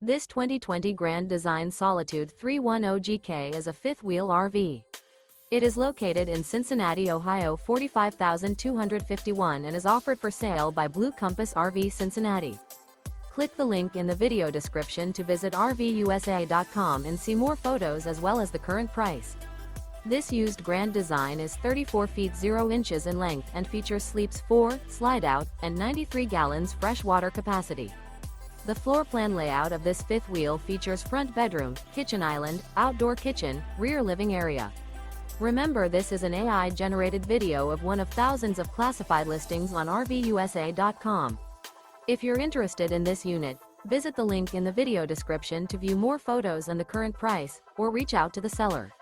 This 2020 Grand Design Solitude 310GK is a fifth-wheel RV. It is located in Cincinnati, Ohio 45251 and is offered for sale by Blue Compass RV Cincinnati. Click the link in the video description to visit RVUSA.com and see more photos as well as the current price. This used Grand Design is 34 feet 0 inches in length and features sleeps 4, Slideout, and 93 gallons fresh water capacity. The floor plan layout of this fifth wheel features front bedroom, kitchen island, outdoor kitchen, rear living area. Remember, this is an AI-generated video of one of thousands of classified listings on RVUSA.com. If you're interested in this unit, visit the link in the video description to view more photos and the current price, or reach out to the seller.